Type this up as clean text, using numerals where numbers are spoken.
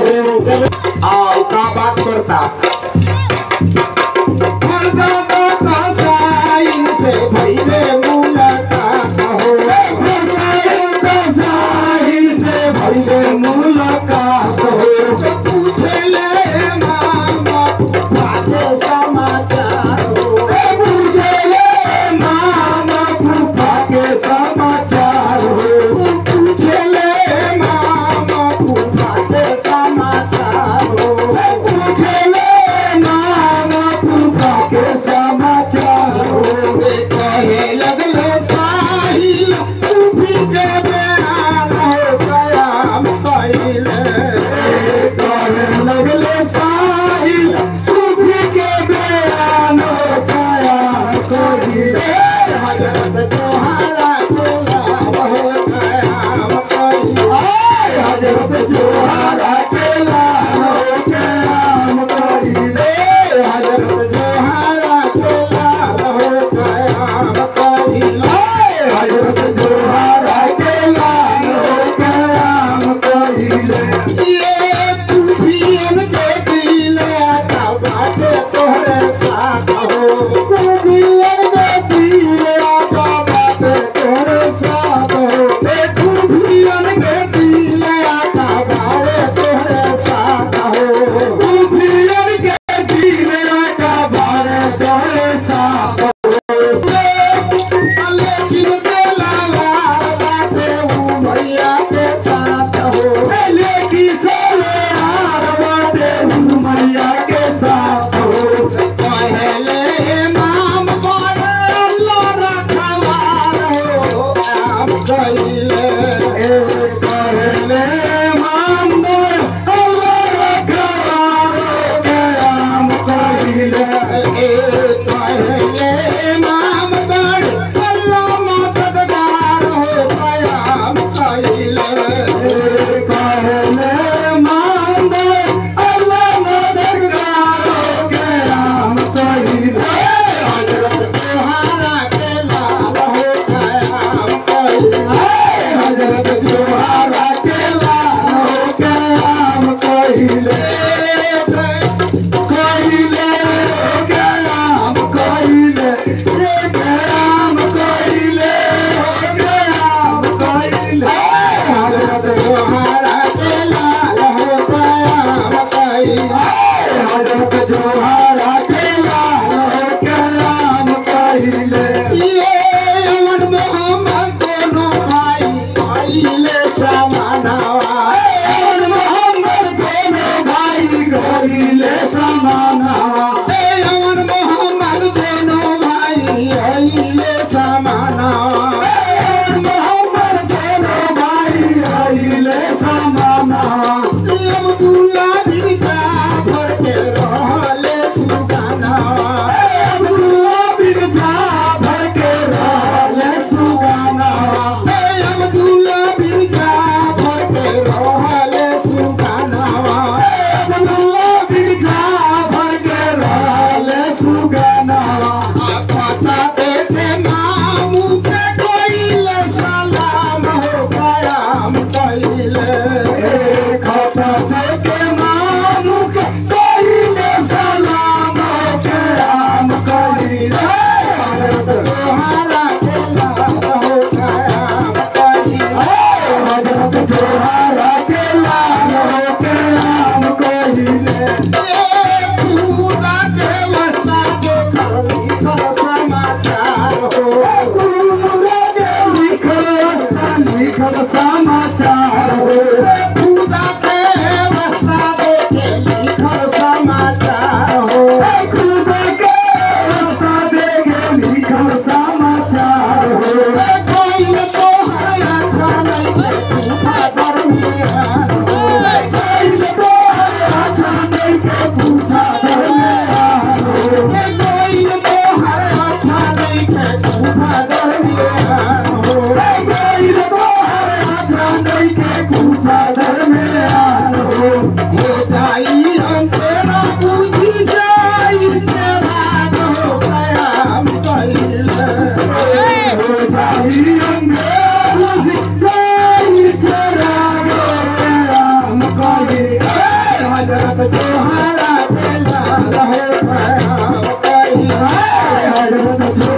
आओ का बात करता से भैले मुलाकात हो से भैले मुलाकात हो पूछे ले मामा बाते समाचार हो पूछे ले मामा फूफा के समाचार हो पूछे ले मामा फूफा के समाचार हो पूछे ले मामा फूफा के समाचार हो कहे लगले साहिल तू भी के बयान हो कयाम कइले कहे लगले साहिल तू भी के बयान हो कयाम कइले हजरत जोहरा के लाभ हो कयाम कइले हजरत जोहरा के लाभ हो कयाम कइले हजरत जोहरा के लाभ हो कयाम कइले हजरत जोहरा के लाभ हो कयाम कइले ये तू भी इनके दिले आता बाटे तोहरे साथ हो तू भी इनके दिले आता बाटे तोहरे साथ हो तू भी इनके दिले आता बाटे तोहरे साथ हो तू भी इनके दिले आता बाटे तोहरे साथ हो लेकिन दिलवार बाटे हूँ भैया के साथ हो लेकिन सोनार बाटे हूँ भैया के साथ हो पहले इमाम बड़े अल्लाह रखवार हो काम कइले पहले इमाम बड़े अल्लाह रखवार हो काम कइले पहले इमाम बड़े अल्लाह मददगार हो कयाम कइले पहले इमाम बड़े अल्लाह मददगार हो कयाम कइले हजरत जोहरा के लाल हो कयाम कइले हजरत जोहरा के लाल हो कयाम कइले कइले कयाम कइले कयाम कइले कयाम कइले हजरत जोहरा के लाल हो कयाम कइले हजरत जोहरा के लाल हो कयाम कइले ये अमन मोहम्मद दोनों भाई कइले समानावा अमन मोहम्मद दोनों भाई कइले समानावा अमन मोहम्मद दोनों भाई कइले समानावा अमन मोहम्मद दोनों भाई कइले समानावा अब्दुल्ला बिन जाफर के रहले सुगानावा अब्दुल्ला बिन जाफर के रहले सुगानावा अब्दुल्ला बिन जाफर के रहले सुगानावा अब्दुल्ला बिन जाफर के रहले सुगानावा पता देते मामू के कइले सलाम हो कयाम कइले खाता देते मामू के कइले सलाम हो कयाम कइले हजरत जोहरा के लाल हो कयाम कइले हजरत जोहरा के लाल हो कयाम कइले खुदा के वास्ता के लिखल समाचार हो खुदा के लिखल समाचार हो खुदा के वास्ता के लिखल समाचार हो खुदा के वास्ता के लिखल समाचार हो कोई तो हर अच्छा नहीं झूठा दरमियान हो कोई तो हर अच्छा नहीं झूठा दरमियान हो कोई तो हर अच्छा नहीं झूठा दरमियान हो कोई तो हर अच्छा नहीं झूठा Hare